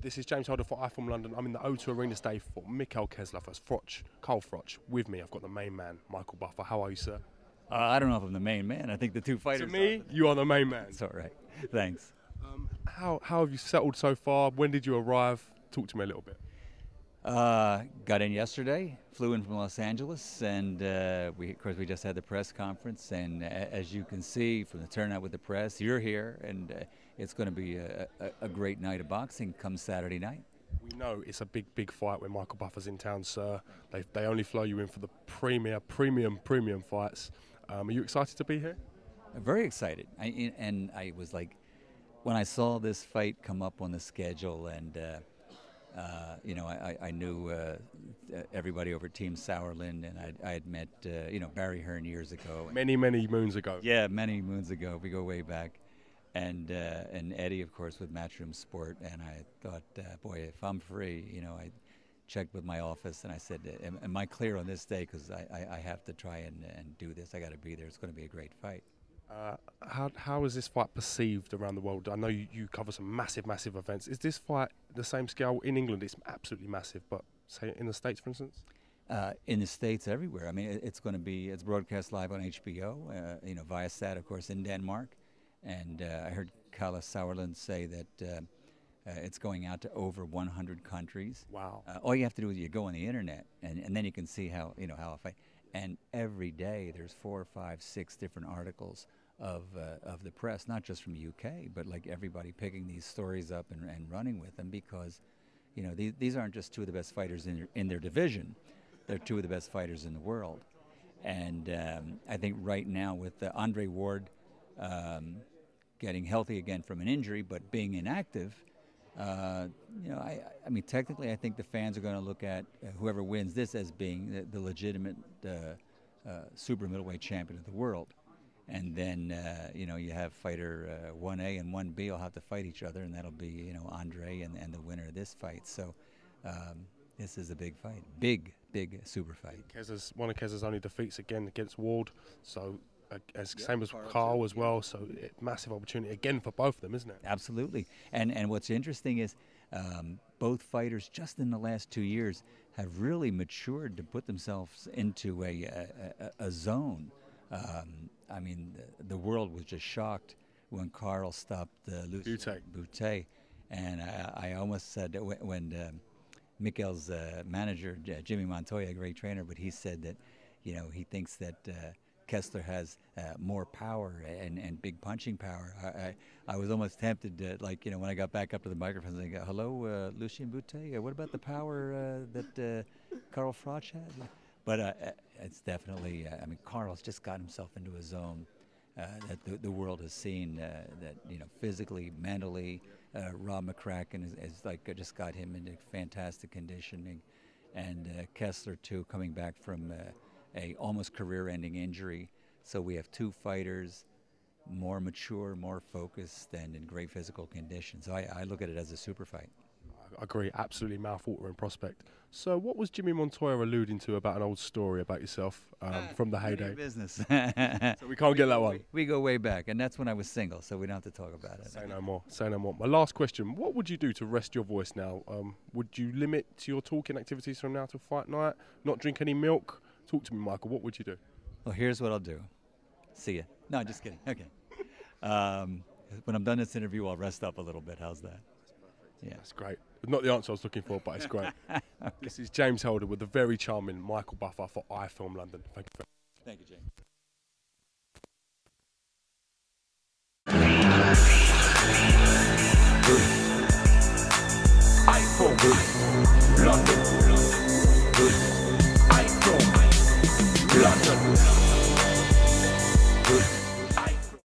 This is James Holder for iFILM London. I'm in the O2 Arena today for Kessler for Froch. With me, I've got the main man, Michael Buffer. How are you, sir? I don't know if I'm the main man. I think the two fighters. To me, you are the main man. It's all right. Thanks. How have you settled so far? When did you arrive? Talk to me a little bit. Got in yesterday, flew in from Los Angeles, and of course we just had the press conference. And as you can see from the turnout with the press, you're here, and it's going to be a great night of boxing come Saturday night. We know it's a big fight when Michael Buffer's in town, sir. They only fly you in for the premium fights. Are you excited to be here? Very excited. I was like, when I saw this fight come up on the schedule, and I knew everybody over Team Sauerland, and I had met Barry Hearn years ago. Many moons ago. Yeah, many moons ago. We go way back. And Eddie, of course, with Matchroom Sport. And I thought, boy, if I'm free, I checked with my office and I said, am I clear on this day? Because I have to try and do this. I got to be there. It's going to be a great fight. How is this fight perceived around the world? I know you cover some massive events. Is this fight the same scale in England? It's absolutely massive, but say in the States, for instance? In the States, everywhere. I mean, it's broadcast live on HBO, Viasat, of course, in Denmark. And I heard Carla Sauerland say that it's going out to over 100 countries. Wow. All you have to do is you go on the internet, and then you can see how a fight. And every day there's 4, 5, 6 different articles of the press, not just from the UK, but like everybody picking these stories up and running with them, because these aren't just two of the best fighters in their division. They're two of the best fighters in the world. And I think right now with Andre Ward getting healthy again from an injury, but being inactive, I mean, technically, I think the fans are going to look at whoever wins this as being the legitimate super middleweight champion of the world. And then, you have fighter 1A and 1B will have to fight each other, and that'll be, Andre and the winner of this fight. So this is a big fight, big super fight. One of Kessler's only defeats again against Ward, so. Same as Carl as well, so massive opportunity again for both of them, isn't it? Absolutely. And what's interesting is both fighters just in the last 2 years have really matured to put themselves into a zone. I mean, the world was just shocked when Carl stopped Bute. And I almost said when Mikkel's manager, Jimmy Montoya, a great trainer, but he said that, he thinks that Kessler has more power and big punching power. I was almost tempted to, when I got back up to the microphone, I go, hello, Lucien Bute, what about the power that Carl Froch had? But it's definitely, Carl's just got himself into a zone that the world has seen, that, physically, mentally, Rob McCracken has just got him into fantastic conditioning. And Kessler, too, coming back from a almost career-ending injury. So we have two fighters, more mature, more focused, and in great physical condition. So I look at it as a super fight. I agree, absolutely mouth-watering prospect. So what was Jimmy Montoya alluding to about an old story about yourself from the heyday? Business. So we can't get that one. We go way back, and that's when I was single, so we don't have to talk about it. Say no more. My last question, what would you do to rest your voice now? Would you limit your talking activities from now till fight night? Not drink any milk? Talk to me, Michael. What would you do? Well, here's what I'll do. See ya. No, just kidding. Okay. When I'm done this interview, I'll rest up a little bit. How's that? Yeah. That's great. Not the answer I was looking for, but it's great. Okay. This is James Holder with the very charming Michael Buffer for iFILM London. Thank you very much.